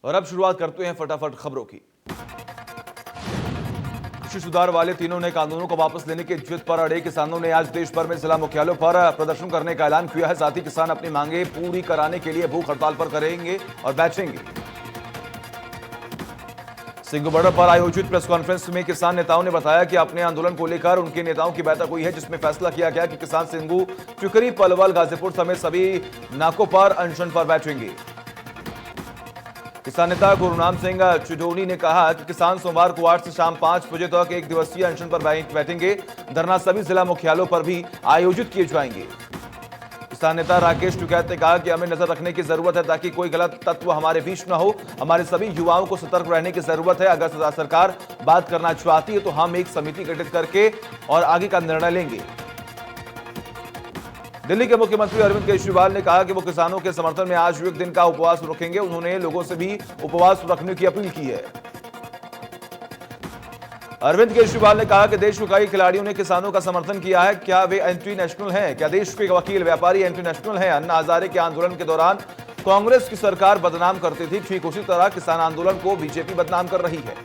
और अब शुरुआत करते हैं फटाफट खबरों की। कृषि सुधार वाले तीनों नए कानूनों को वापस लेने की जिद पर अड़े किसानों ने आज देश भर में जिला मुख्यालयों पर प्रदर्शन करने का ऐलान किया है। साथ ही किसान अपनी मांगे पूरी कराने के लिए भूख हड़ताल पर करेंगे और बैठेंगे। सिंगुबड़ा पर आयोजित प्रेस कॉन्फ्रेंस में किसान नेताओं ने बताया कि अपने आंदोलन को लेकर उनके नेताओं की बैठक हुई है, जिसमें फैसला किया गया कि किसान सिंगू, चुकरी, पलवल, गाजीपुर समेत सभी नाकों पर अनशन पर बैठेंगे। किसान नेता गुरुनाम सिंह चिडोनी ने कहा कि किसान सोमवार को 8 से शाम 5 बजे तक एक दिवसीय अनशन पर बैठेंगे। धरना सभी जिला मुख्यालयों पर भी आयोजित किए जाएंगे। किसान नेता राकेश टिकैत ने कहा कि हमें नजर रखने की जरूरत है ताकि कोई गलत तत्व हमारे बीच न हो। हमारे सभी युवाओं को सतर्क रहने की जरूरत है। अगर सरकार बात करना चाहती है तो हम एक समिति गठित करके और आगे का निर्णय लेंगे। दिल्ली के मुख्यमंत्री अरविंद केजरीवाल ने कहा कि वो किसानों के समर्थन में आज एक दिन का उपवास रखेंगे। उन्होंने लोगों से भी उपवास रखने की अपील की है। अरविंद केजरीवाल ने कहा कि देश के कई खिलाड़ियों ने किसानों का समर्थन किया है। क्या वे एंटी नेशनल हैं? क्या देश के वकील, व्यापारी एंटी नेशनल हैं? अन्ना हजारे के आंदोलन के दौरान कांग्रेस की सरकार बदनाम करती थी, ठीक उसी तरह किसान आंदोलन को बीजेपी बदनाम कर रही है।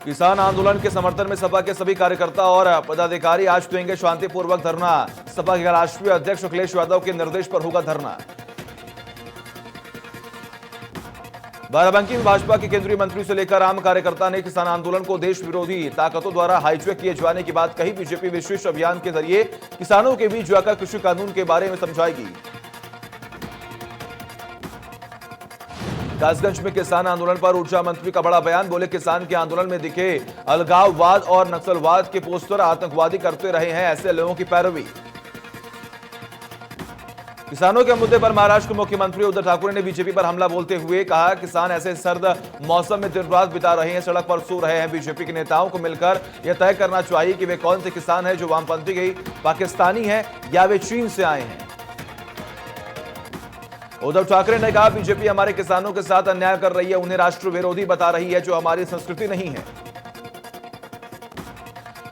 किसान आंदोलन के समर्थन में सपा के सभी कार्यकर्ता और पदाधिकारी आज देंगे शांतिपूर्वक धरना। सपा के राष्ट्रीय अध्यक्ष अखिलेश यादव के निर्देश पर होगा धरना। बाराबंकी में भाजपा के केंद्रीय मंत्री से लेकर आम कार्यकर्ता ने किसान आंदोलन को देश विरोधी ताकतों द्वारा हाईजैक किए जाने की बात कही। बीजेपी विशेष अभियान के जरिए किसानों के बीच जाकर कृषि कानून के बारे में समझाएगी। कासगंज में किसान आंदोलन पर ऊर्जा मंत्री का बड़ा बयान। बोले किसान के आंदोलन में दिखे अलगाववाद और नक्सलवाद के पोस्टर आतंकवादी करते रहे हैं, ऐसे लोगों की पैरवी। किसानों के मुद्दे पर महाराष्ट्र के मुख्यमंत्री उद्धव ठाकरे ने बीजेपी पर हमला बोलते हुए कहा किसान ऐसे सर्द मौसम में दिन रात बिता रहे हैं, सड़क पर सो रहे हैं। बीजेपी के नेताओं को मिलकर यह तय करना चाहिए कि वे कौन से किसान हैं जो वामपंथी गई पाकिस्तानी हैं या वे चीन से आए हैं। उद्धव ठाकरे ने कहा बीजेपी हमारे किसानों के साथ अन्याय कर रही है, उन्हें राष्ट्र विरोधी बता रही है, जो हमारी संस्कृति नहीं है।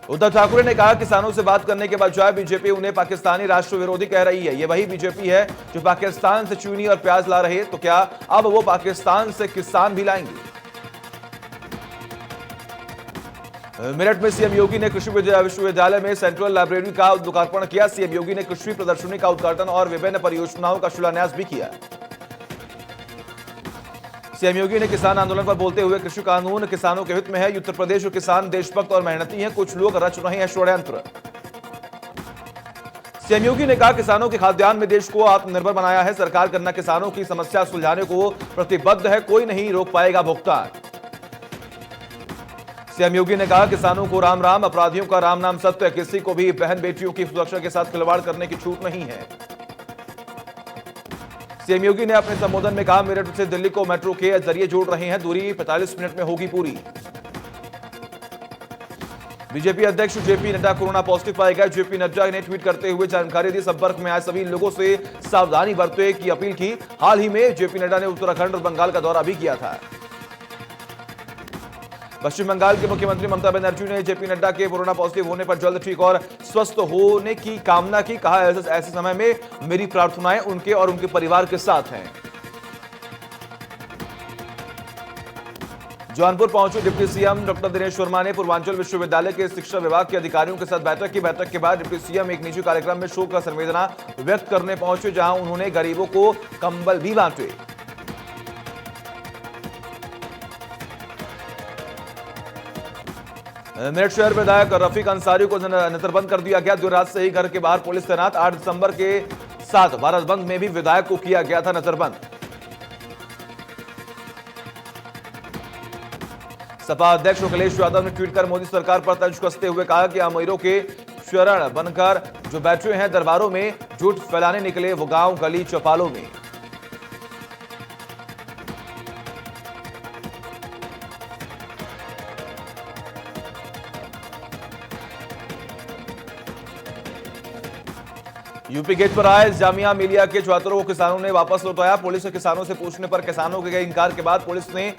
उद्धव ठाकरे ने कहा किसानों से बात करने के बजाय बीजेपी उन्हें पाकिस्तानी राष्ट्र विरोधी कह रही है। यह वही बीजेपी है जो पाकिस्तान से चीनी और प्याज ला रहे, तो क्या अब वो पाकिस्तान से किसान भी लाएंगे? मेरठ में सीएम योगी ने कृषि विश्वविद्यालय में सेंट्रल लाइब्रेरी का लोकार्पण किया। सीएम योगी ने कृषि प्रदर्शनी का उद्घाटन और विभिन्न परियोजनाओं का शिलान्यास भी किया। सीएम योगी ने किसान आंदोलन पर बोलते हुए कृषि कानून किसानों के हित में है। उत्तर प्रदेश के किसान देशभक्त और मेहनती हैं, कुछ लोग रच रहे हैं षड्यंत्र। सीएम योगी ने कहा किसानों के खाद्यान्न में देश को आत्मनिर्भर बनाया है। सरकार करना किसानों की समस्या सुलझाने को प्रतिबद्ध है, कोई नहीं रोक पाएगा भुगतान। सीएम योगी ने कहा किसानों को राम राम, अपराधियों का राम नाम सत्य, किसी को भी बहन बेटियों की सुरक्षा के साथ खिलवाड़ करने की छूट नहीं है। सीएम योगी ने अपने संबोधन में कहा मेरठ से दिल्ली को मेट्रो के जरिए जोड़ रहे हैं, दूरी 45 मिनट में होगी पूरी। बीजेपी अध्यक्ष जेपी नड्डा कोरोना पॉजिटिव पाए गए। जेपी नड्डा ने ट्वीट करते हुए जानकारी दी, संपर्क में आए सभी लोगों से सावधानी बरतने की अपील की। हाल ही में जेपी नड्डा ने उत्तराखंड और बंगाल का दौरा भी किया था। पश्चिम बंगाल के मुख्यमंत्री ममता बनर्जी ने जेपी नड्डा के कोरोना पॉजिटिव होने पर जल्द ठीक और स्वस्थ होने की कामना की। कहा ऐसे समय में मेरी प्रार्थनाएं उनके और उनके परिवार के साथ हैं। जौनपुर पहुंचे deputy CM doctor Dinesh Sharma ने पूर्वांचल विश्वविद्यालय के शिक्षा विभाग के अधिकारियों के साथ बैठक की। बैठक के बाद डिप्टी सीएम एक निजी कार्यक्रम में शोक का संवेदना व्यक्त करने पहुंचे, जहां उन्होंने गरीबों को कंबल भी बांटे। मेरठ शहर विधायक रफीक अंसारी को नजरबंद कर दिया गया। देर रात से ही घर के बाहर पुलिस तैनात। 8 दिसंबर के साथ भारत बंद में भी विधायक को किया गया था नजरबंद। सपा अध्यक्ष अखिलेश यादव ने ट्वीट कर मोदी सरकार पर तंज कसते हुए कहा कि अमीरों के शरण बनकर जो बैठे हैं दरबारों में, झूठ फैलाने निकले वो गांव गली चौपालों में। यूपी गेट पर आए जामिया मिलिया के छात्रों को किसानों ने वापस लौटाया। पुलिस से किसानों से पूछने पर किसानों के इनकार के बाद पुलिस ने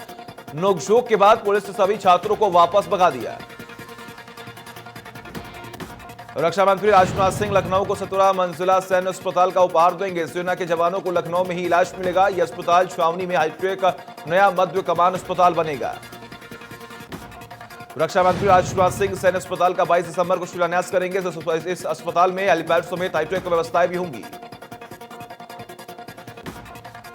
नोकझोंक के बाद पुलिस ने सभी छात्रों को वापस भगा दिया। रक्षा मंत्री राजनाथ सिंह लखनऊ को 17 मंजिला सैन्य अस्पताल का उपहार देंगे। सेना के जवानों को लखनऊ में ही इलाज मिलेगा। यह अस्पताल छावनी में हाईटेक नया मध्य कमान अस्पताल बनेगा। रक्षा मंत्री राजनाथ सिंह सैन्य अस्पताल का 22 दिसंबर को शिलान्यास करेंगे। इस अस्पताल में हेलीपैड समेत हाईटेक व्यवस्थाएं भी होंगी।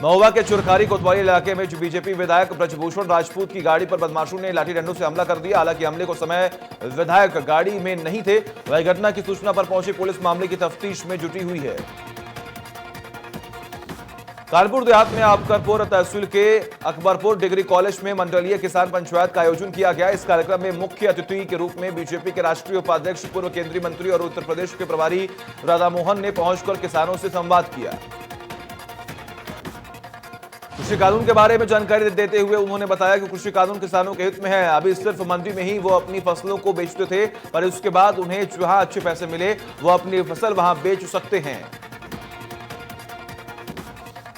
महोबा के चुरखारी कोतवाली इलाके में बीजेपी विधायक ब्रजभूषण राजपूत की गाड़ी पर बदमाशों ने लाठी डंडों से हमला कर दिया। हालांकि हमले को समय विधायक गाड़ी में नहीं थे। वही घटना की सूचना पर पहुंची पुलिस मामले की तफ्तीश में जुटी हुई है। कानपुर देहात में अकबरपुर तहसील के अकबरपुर डिग्री कॉलेज में मंडलीय किसान पंचायत का आयोजन किया गया। इस कार्यक्रम में मुख्य अतिथि के रूप में बीजेपी के राष्ट्रीय उपाध्यक्ष पूर्व केंद्रीय मंत्री और उत्तर प्रदेश के प्रभारी राधा मोहन ने पहुंचकर किसानों से संवाद किया। कृषि कानून के बारे में जानकारी देते हुए उन्होंने बताया कि कृषि कानून किसानों के हित में है। अभी सिर्फ मंडी में ही वो अपनी फसलों को बेचते थे, पर उसके बाद उन्हें जहां अच्छे पैसे मिले वो अपनी फसल वहां बेच सकते हैं।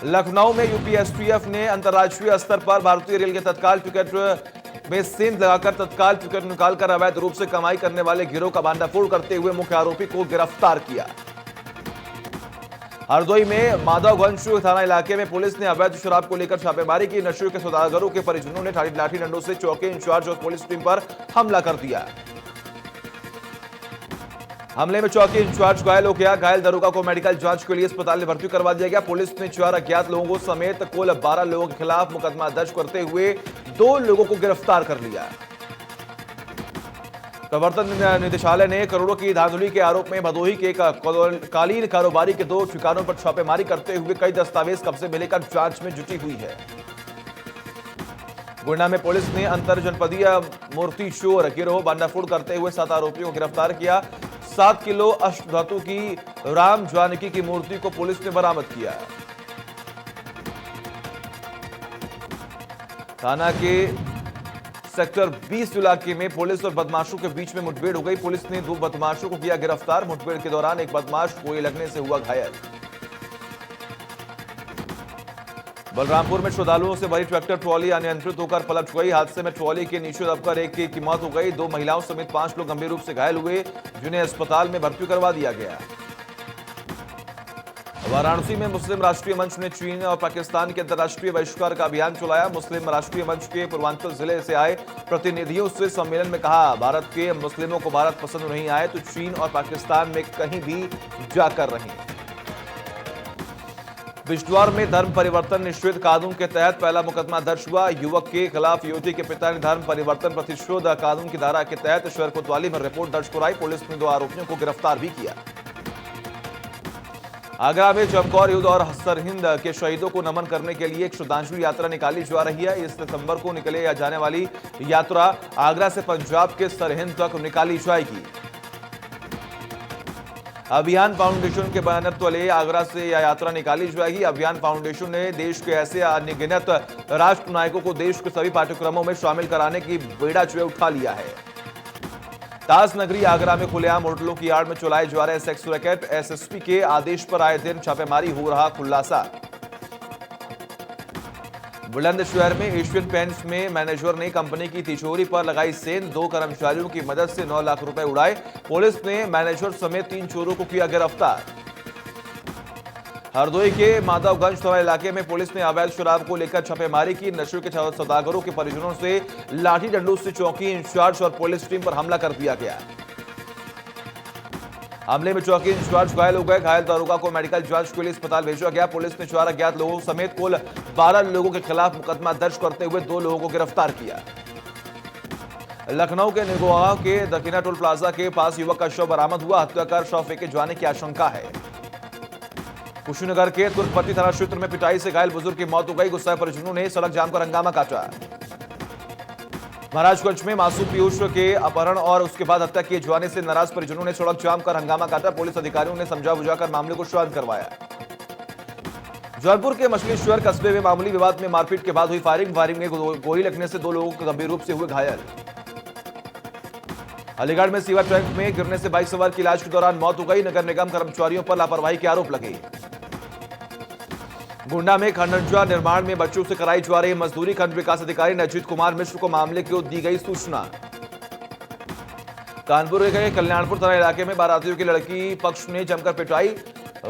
लखनऊ में यूपीएसटीएफ ने अंतर्राष्ट्रीय स्तर पर भारतीय रेल के तत्काल टिकट में सेंध लगाकर तत्काल टिकट निकालकर अवैध रूप से कमाई करने वाले गिरोह का भांडाफोड़ करते हुए मुख्य आरोपी को गिरफ्तार किया। हरदोई में माधवगंज थाना इलाके में पुलिस ने अवैध शराब को लेकर छापेमारी की। नशे के सौदागरों के परिजनों ने लाठी डंडों से चौकी इंचार्ज और पुलिस टीम पर हमला कर दिया। हमले में चौकी इंचार्ज घायल हो गया। घायल दरोगा को मेडिकल जांच के लिए अस्पताल में भर्ती करवा दिया गया। पुलिस ने 4 अज्ञात लोगों समेत कुल 12 लोगों के खिलाफ मुकदमा दर्ज करते हुए 2 लोगों को गिरफ्तार कर लिया। प्रवर्तन निदेशालय ने करोड़ों की धांधली के आरोप में भदोही के एक कालीन कारोबारी के 2 ठिकानों पर छापेमारी करते हुए कई दस्तावेज कब्जे में लेकर जांच में जुटी हुई है। गुना में पुलिस ने अंतर जनपदीय मूर्ति चोर गिरोह भांडाफोड़ करते हुए 7 आरोपियों को गिरफ्तार किया। 7 किलो अष्टधातु की राम जानकी की मूर्ति को पुलिस ने बरामद किया। थाना के सेक्टर 20 इलाके में पुलिस और बदमाशों के बीच में मुठभेड़ हो गई। पुलिस ने 2 बदमाशों को किया गिरफ्तार। मुठभेड़ के दौरान एक बदमाश गोली लगने से हुआ घायल। बलरामपुर में श्रद्धालुओं से भरी ट्रैक्टर ट्रॉली अनियंत्रित होकर पलट गई। हादसे में ट्रॉली के नीचे दबकर एक की मौत हो गई। 2 महिलाओं समेत 5 लोग गंभीर रूप से घायल हुए, जिन्हें अस्पताल में भर्ती करवा दिया गया। वाराणसी में मुस्लिम राष्ट्रीय मंच ने चीन और पाकिस्तान के अंतर्राष्ट्रीय बहिष्कार का अभियान चलाया। मुस्लिम राष्ट्रीय मंच के पूर्वांचल जिले से आए प्रतिनिधियों से सम्मेलन में कहा, भारत के मुस्लिमों को भारत पसंद नहीं आए तो चीन और पाकिस्तान में कहीं भी जाकर रहें। बिजनौर में धर्म परिवर्तन निषेध कानून के तहत पहला मुकदमा दर्ज हुआ। युवक के खिलाफ युवती के पिता ने धर्म परिवर्तन प्रतिशोध कानून की धारा के तहत शहर कोतवाली में रिपोर्ट दर्ज कराई। पुलिस ने 2 आरोपियों को गिरफ्तार भी किया। आगरा में चमकौर युद्ध और सरहिंद के शहीदों को नमन करने के लिए एक श्रद्धांजलि यात्रा निकाली जा रही है। इस सितंबर को निकले जाने वाली यात्रा आगरा से पंजाब के सरहिंद तक निकाली जाएगी। अभियान फाउंडेशन के बैनर तले आगरा से यह यात्रा निकाली जाएगी। अभियान फाउंडेशन ने देश के ऐसे अनगिनत राष्ट्र नायकों को देश के सभी पाठ्यक्रमों में शामिल कराने की बेड़ा उठा लिया है। ताज नगरी आगरा में खुलेआम होटलों की आड़ में चलाए जा रहे सेक्स रैकेट, एसएसपी के आदेश पर आए दिन छापेमारी हो रहा खुलासा। बुलंदशहर में एशियन पेंट्स में मैनेजर ने कंपनी की तिजोरी पर लगाई सेंध। 2 कर्मचारियों की मदद से 9 लाख रुपए उड़ाए। पुलिस ने मैनेजर समेत 3 चोरों को किया गिरफ्तार। हरदोई के माधवगंज थाना इलाके में पुलिस ने अवैध शराब को लेकर छापेमारी की। नशे के सौदागरों के परिजनों से लाठी डंडों से चौकी इंचार्ज और पुलिस टीम पर हमला कर दिया गया। हमले में चौकी इंचार्ज घायल हो गए। घायल दारोगा को मेडिकल जांच के लिए अस्पताल भेजा गया। पुलिस ने 4 अज्ञात लोगों समेत कुल 12 लोगों के खिलाफ मुकदमा दर्ज करते हुए 2 लोगों को गिरफ्तार किया। लखनऊ के निगोआ के दकीना टोल प्लाजा के पास युवक का शव बरामद हुआ। हत्या कर शव फेंके जाने की आशंका है। कुशीनगर के तुर्कपट्टी थाना क्षेत्र में पिटाई से घायल बुजुर्ग की मौत हो गई। गुस्साए परिजनों ने सड़क जाम कर हंगामा काटा। महाराजगंज में मासूम पीयूष के अपहरण और उसके बाद हत्या किए जाने से नाराज परिजनों ने सड़क जाम कर हंगामा काटा। पुलिस अधिकारियों ने समझा बुझाकर मामले को शांत करवाया। जौनपुर के मछलीश्वर कस्बे में मामूली विवाद में मारपीट के बाद हुई फायरिंग में गोली लगने से 2 लोगों गंभीर रूप से हुए घायल। अलीगढ़ में सीवर टैंक में गिरने से बाइक सवार की इलाज के दौरान मौत हो गई। नगर निगम कर्मचारियों पर लापरवाही के आरोप लगे। गोंडा में खंडरजा निर्माण में बच्चों से कराई जा रही मजदूरी, खंड विकास अधिकारी अजीत कुमार मिश्र को मामले की दी गई सूचना। कानपुर के कल्याणपुर थाना इलाके में बारातियों की लड़की पक्ष ने जमकर पिटाई।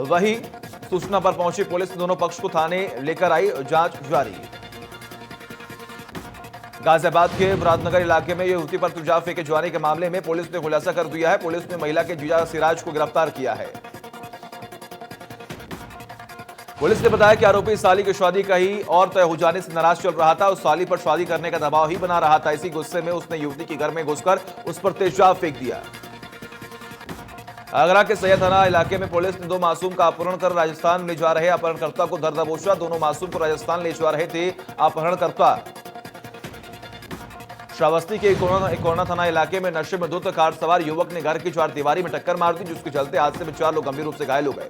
वही सूचना पर पहुंची पुलिस दोनों पक्ष को थाने लेकर आई, जांच जारी। गाजियाबाद के मुरादनगर इलाके में युवती पर तेजाब फेंके जाने के मामले में पुलिस ने खुलासा कर दिया है। पुलिस ने महिला के जीजा सिराज को गिरफ्तार किया है। पुलिस ने बताया कि आरोपी साली की शादी कहीं और तय हो जाने से नाराज चल रहा था। उस साली पर शादी करने का दबाव ही बना रहा था। इसी गुस्से में उसने युवती के घर में घुसकर उस पर तेजाब फेंक दिया। आगरा के सैयद थाना इलाके में पुलिस ने 2 मासूम का अपहरण कर राजस्थान ले जा रहे अपहरणकर्ता को धर दबोचा। दोनों मासूम को राजस्थान ले जा रहे थे अपहरणकर्ता। श्रावस्ती के कोरोना थाना इलाके में नशे में धुत कार सवार युवक ने घर की चारदीवारी में टक्कर मार दी, जिसके चलते हादसे में 4 लोग गंभीर रूप से घायल हो गए।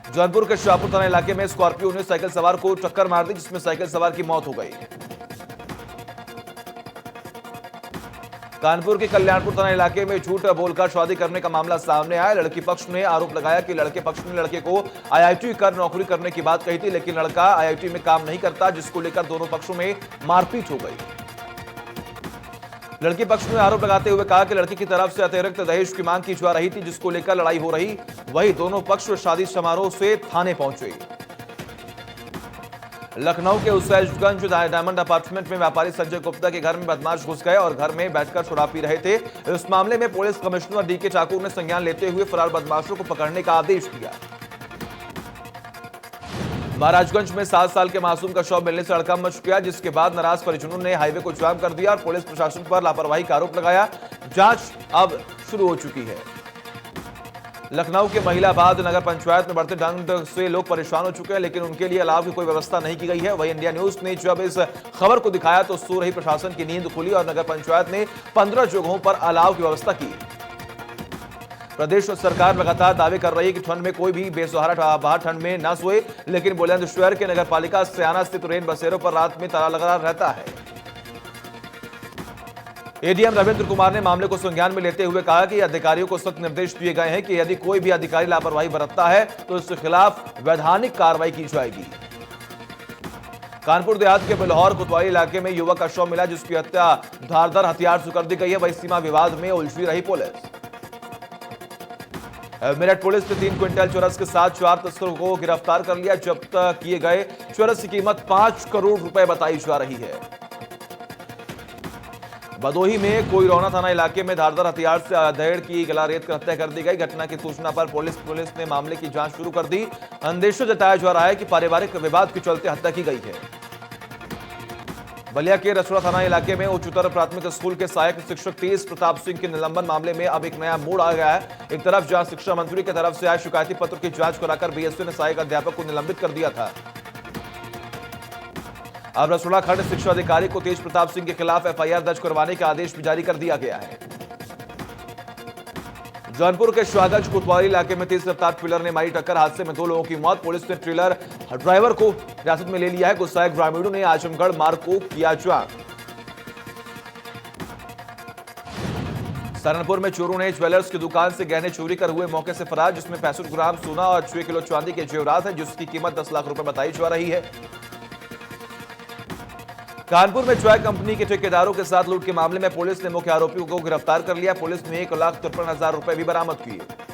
जौनपुर के शाहपुर थाना इलाके में स्कॉर्पियो ने साइकिल सवार को टक्कर मार दी, जिसमें साइकिल सवार की मौत हो गई। कानपुर के कल्याणपुर थाना इलाके में झूठ बोलकर शादी करने का मामला सामने आया। लड़की पक्ष ने आरोप लगाया कि लड़के पक्ष ने लड़के को आईआईटी कर नौकरी करने की बात कही थी, लेकिन लड़का आईआईटी में काम नहीं करता, जिसको लेकर दोनों पक्षों में मारपीट हो गई। लड़की पक्ष ने आरोप लगाते हुए कहा कि लड़की की तरफ से अतिरिक्त दहेज की मांग की जा रही थी, जिसको लेकर लड़ाई हो रही। वही दोनों पक्ष शादी समारोह से थाने पहुंचे। लखनऊ के उसैजगंज डायमंड अपार्टमेंट में व्यापारी संजय गुप्ता के घर में बदमाश घुस गए और घर में बैठकर शराब पी रहे थे। इस मामले में पुलिस कमिश्नर डीके ठाकुर ने संज्ञान लेते हुए फरार बदमाशों को पकड़ने का आदेश दिया। महाराजगंज में 7 साल के मासूम का शव मिलने से हड़कंप मच गया, जिसके बाद नाराज परिजनों ने हाईवे को जाम कर दिया और पुलिस प्रशासन पर लापरवाही का आरोप लगाया। जांच अब शुरू हो चुकी है। लखनऊ के महिलाबाद नगर पंचायत में बढ़ते दंड से लोग परेशान हो चुके हैं, लेकिन उनके लिए अलाव की कोई व्यवस्था नहीं की गई है। वहीं इंडिया न्यूज ने जब इस खबर को दिखाया तो सो रही प्रशासन की नींद खुली और नगर पंचायत ने 15 जगहों पर अलाव की व्यवस्था की। प्रदेश सरकार लगातार दावे कर रही है कि ठंड में कोई भी बेसहारा बाहर ठंड में न सोए, लेकिन बुलंदशहर के नगरपालिका सयाना स्थित रेन बसेरों पर रात में ताला लगा रहता है। एडीएम रविंद्र कुमार ने मामले को संज्ञान में लेते हुए कहा कि अधिकारियों को सख्त निर्देश दिए गए हैं कि यदि कोई भी अधिकारी लापरवाही बरतता है तो इसके खिलाफ वैधानिक कार्रवाई की जाएगी। कानपुर देहात के बिल्हौर कोतवाली इलाके में युवक का शव मिला, जिसकी हत्या धारदार हथियार से कर दी गई है। वही सीमा विवाद में उलझी रही पुलिस। मेरठ पुलिस ने 3 क्विंटल चरस के साथ 4 तस्करों को गिरफ्तार कर लिया। जब्त किए गए चरस की कीमत 5 करोड़ रुपए बताई जा रही है। भदोही में कोइरौना थाना इलाके में धारदार हथियार से अधेड़ की गला रेत कर हत्या कर दी गई। घटना की सूचना पर पुलिस ने मामले की जांच शुरू कर दी। अंदेशा जताया जा रहा है कि पारिवारिक विवाद के चलते हत्या की गई है। बलिया के रसोड़ा थाना इलाके में उच्चतर प्राथमिक स्कूल के सहायक शिक्षक तेज प्रताप सिंह के निलंबन मामले में अब एक नया मोड़ आ गया है। एक तरफ जहां शिक्षा मंत्री की तरफ से आए शिकायती पत्र की जांच कराकर बीएसपी ने सहायक अध्यापक को निलंबित कर दिया था। अब रसोड़ा खंड शिक्षा अधिकारी को तेज प्रताप सिंह के खिलाफ एफआईआर दर्ज करवाने का आदेश भी जारी कर दिया गया है। जौनपुर के शाहगंज कोतवाली इलाके में तेज रफ्तार ट्रेलर ने मारी टक्कर, हादसे में 2 लोगों की मौत। पुलिस ने ट्रेलर ड्राइवर को हिरासत में ले लिया है। गुस्साए ग्रामीणों ने आजमगढ़ मार्ग को किया जाम। सहारनपुर में चोरों ने ज्वेलर्स की दुकान से गहने चोरी कर हुए मौके से फरार, जिसमें 65 ग्राम सोना और 6 किलो चांदी के जेवरात हैं, जिसकी कीमत 10 लाख रुपए बताई जा रही है। कानपुर में चाय कंपनी के ठेकेदारों के साथ लूट के मामले में पुलिस ने मुख्य आरोपियों को गिरफ्तार कर लिया। पुलिस ने 1,53,000 रुपए भी बरामद किए।